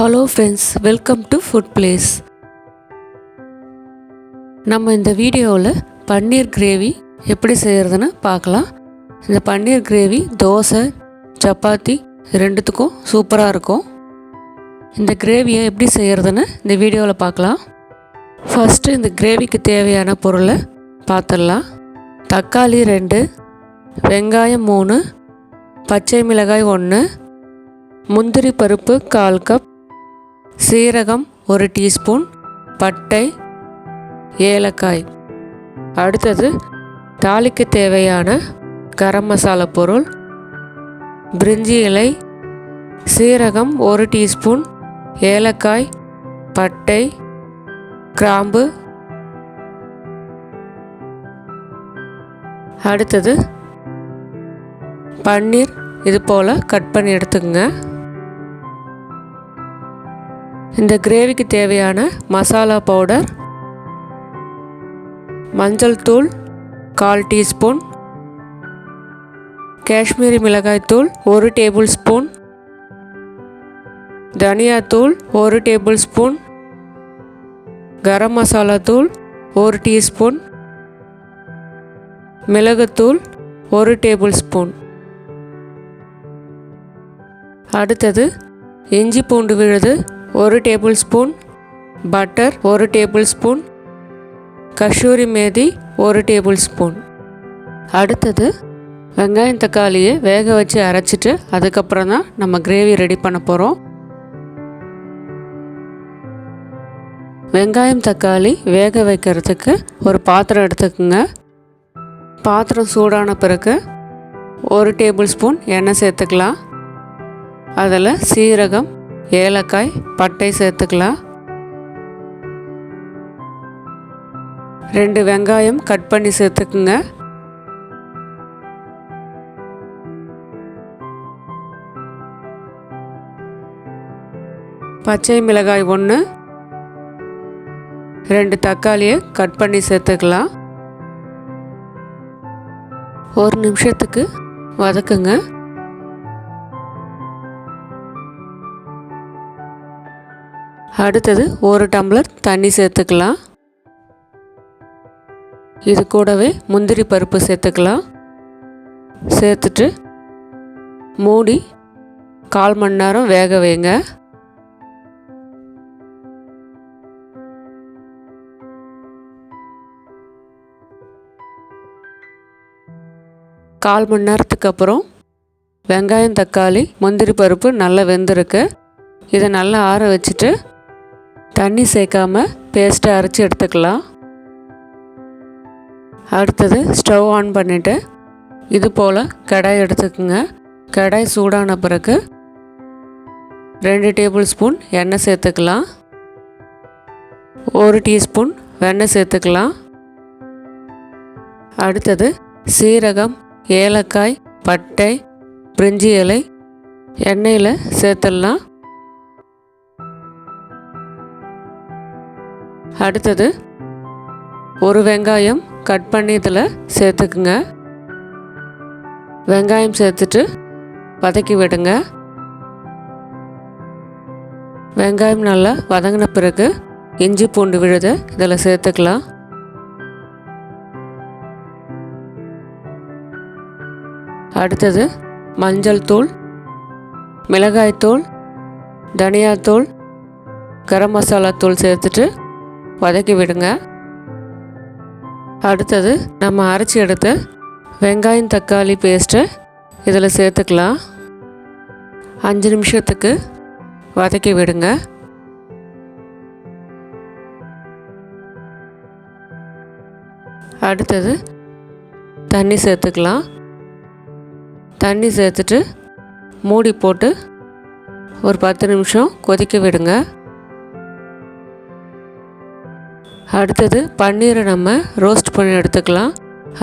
Hello friends, welcome to food place. நம்ம இந்த வீடியோவில் பன்னீர் கிரேவி எப்படி செய்கிறதுன்னு பார்க்கலாம். இந்த பன்னீர் கிரேவி தோசை, சப்பாத்தி ரெண்டுத்துக்கும் சூப்பராக இருக்கும். இந்த கிரேவியை எப்படி செய்கிறதுன்னு இந்த வீடியோவில் பார்க்கலாம். ஃபஸ்ட்டு இந்த கிரேவிக்கு தேவையான பொருளை பார்த்துடலாம். தக்காளி 2, வெங்காயம் 3, பச்சை மிளகாய் 1, முந்திரி பருப்பு 1/4 கப், சீரகம் 1 டீஸ்பூன், பட்டை, ஏலக்காய். அடுத்தது தாளிக்கு தேவையான கரம் மசாலா பொருள்: பிரிஞ்சி இலை, சீரகம் 1 டீஸ்பூன், ஏலக்காய், பட்டை, கிராம்பு. அடுத்தது பன்னீர் இது போல் கட் பண்ணி எடுத்துக்கங்க. இந்த கிரேவிக்கு தேவையான மசாலா பவுடர்: மஞ்சள் தூள் 1/4 டீஸ்பூன், காஷ்மீரி மிளகாய் தூள் 1 டேபிள் ஸ்பூன், தனியாத்தூள் 1 டேபிள் ஸ்பூன், கரம் மசாலா தூள் 1 டீஸ்பூன், மிளகுத்தூள் 1 டேபிள் ஸ்பூன். அடுத்தது இஞ்சி பூண்டு விழுது 1 tablespoon, butter 1 tablespoon, kasuri methi 1 tablespoon. அடுத்தது வெங்காயம் தக்காளியை வேக வச்சு அரைச்சிட்டு அதுக்கப்புறம் தான் நம்ம கிரேவி ரெடி பண்ண போகிறோம். வெங்காயம் தக்காளி வேக வைக்கிறதுக்கு ஒரு பாத்திரம் எடுத்துக்கோங்க. பாத்திரம் சூடான பிறகு 1 டேபிள் ஸ்பூன் எண்ணெய் சேர்த்துக்கலாம். அதில் சீரகம், ஏலக்காய், பட்டை சேர்த்துக்கலாம். 2 வெங்காயம் கட் பண்ணி சேர்த்துக்குங்க. பச்சை மிளகாய் 1, 2 தக்காளியை கட் பண்ணி சேர்த்துக்கலாம். 1 நிமிஷத்துக்கு வதக்குங்க. அடுத்தது 1 டம்ளர் தண்ணி சேர்த்துக்கலாம். இது கூடவே முந்திரி பருப்பு சேர்த்துக்கலாம். சேர்த்துட்டு மூடி 1/4 மணி நேரம் வேக வைங்க. கால் மணி நேரத்துக்கு அப்புறம் வெங்காயம் தக்காளி முந்திரி பருப்பு நல்லா வெந்திருக்கு. இதை நல்லா ஆற வச்சுட்டு தண்ணி சேர்க்காம பேஸ்ட்டை அரைச்சி எடுத்துக்கலாம். அடுத்தது ஸ்டவ் ஆன் பண்ணிவிட்டு இது போல் கடாய் எடுத்துக்கோங்க. கடாய் சூடான பிறகு 2 டேபிள் ஸ்பூன் எண்ணெய் சேர்த்துக்கலாம். 1 டீஸ்பூன் வெண்ணெய் சேர்த்துக்கலாம். அடுத்தது சீரகம், ஏலக்காய், பட்டை, பிரிஞ்சி இலை எண்ணெயில் சேர்த்துடலாம். அடுத்தது 1 வெங்காயம் கட் பண்ணி இதில் சேர்த்துக்குங்க. வெங்காயம் சேர்த்துட்டு வதக்கி விடுங்க. வெங்காயம் நல்லா வதங்கின பிறகு இஞ்சி பூண்டு விழுதை இதில் சேர்த்துக்கலாம். அடுத்தது மஞ்சள் தூள், மிளகாய் தூள், தனியாத்தூள், கரம் மசாலா தூள் சேர்த்துட்டு வதக்கி விடுங்க. அடுத்தது நம்ம அரைச்சி எடுத்த வெங்காயம் தக்காளி பேஸ்ட்டை இதில் சேர்த்துக்கலாம். 5 நிமிஷத்துக்கு வதக்கி விடுங்க. அடுத்தது தண்ணி சேர்த்துக்கலாம். தண்ணி சேர்த்துட்டு மூடி போட்டு ஒரு 10 நிமிஷம் கொதிக்க விடுங்க. அடுத்தது பன்னீரை நம்ம ரோஸ்ட் பண்ணி எடுத்துக்கலாம்.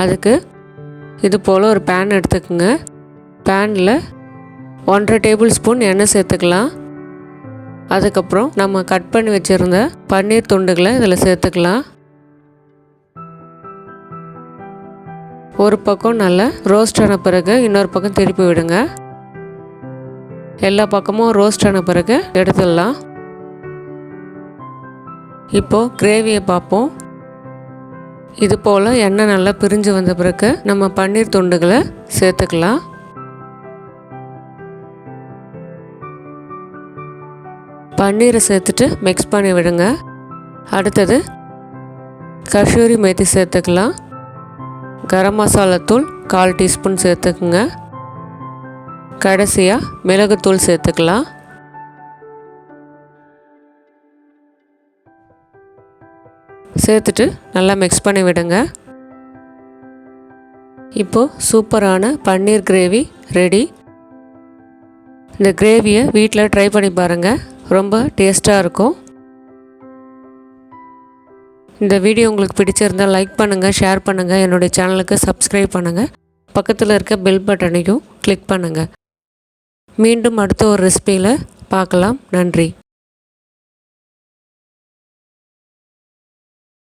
அதுக்கு இது போல் ஒரு பேன் எடுத்துக்கோங்க. பேனில் 1/2 டேபிள் ஸ்பூன் எண்ணெய் சேர்த்துக்கலாம். அதுக்கப்புறம் நம்ம கட் பண்ணி வச்சுருந்த பன்னீர் துண்டுகளை இதில் சேர்த்துக்கலாம். ஒரு பக்கம் நல்லா ரோஸ்ட் ஆன பிறகு இன்னொரு பக்கம் திருப்பி விடுங்க. எல்லா பக்கமும் ரோஸ்ட் ஆன பிறகு எடுத்துடலாம். இப்போது கிரேவியை பார்ப்போம். இது போல் எண்ணெய் நல்லா பிரிஞ்சு வந்த பிறகு நம்ம பன்னீர் துண்டுகளை சேர்த்துக்கலாம். பன்னீரை சேர்த்துட்டு மிக்ஸ் பண்ணி விடுங்க. அடுத்தது கஷூரி மேத்தி சேர்த்துக்கலாம். கரம் மசாலா தூள் 1/4 டீஸ்பூன் சேர்த்துக்குங்க. கடைசியாக மிளகுத்தூள் சேர்த்துக்கலாம். சேர்த்துட்டு நல்லா மிக்ஸ் பண்ணி விடுங்க. இப்போது சூப்பரான பன்னீர் கிரேவி ரெடி. இந்த கிரேவியை வீட்டில் ட்ரை பண்ணி பாருங்கள், ரொம்ப டேஸ்ட்டாக இருக்கும். இந்த வீடியோ உங்களுக்கு பிடிச்சிருந்தால் லைக் பண்ணுங்கள், ஷேர் பண்ணுங்கள், என்னுடைய சேனலுக்கு சப்ஸ்கிரைப் பண்ணுங்கள், பக்கத்தில் இருக்க பெல் பட்டனையும் கிளிக் பண்ணுங்கள். மீண்டும் அடுத்த ஒரு ரெசிபியில் பார்க்கலாம். நன்றி.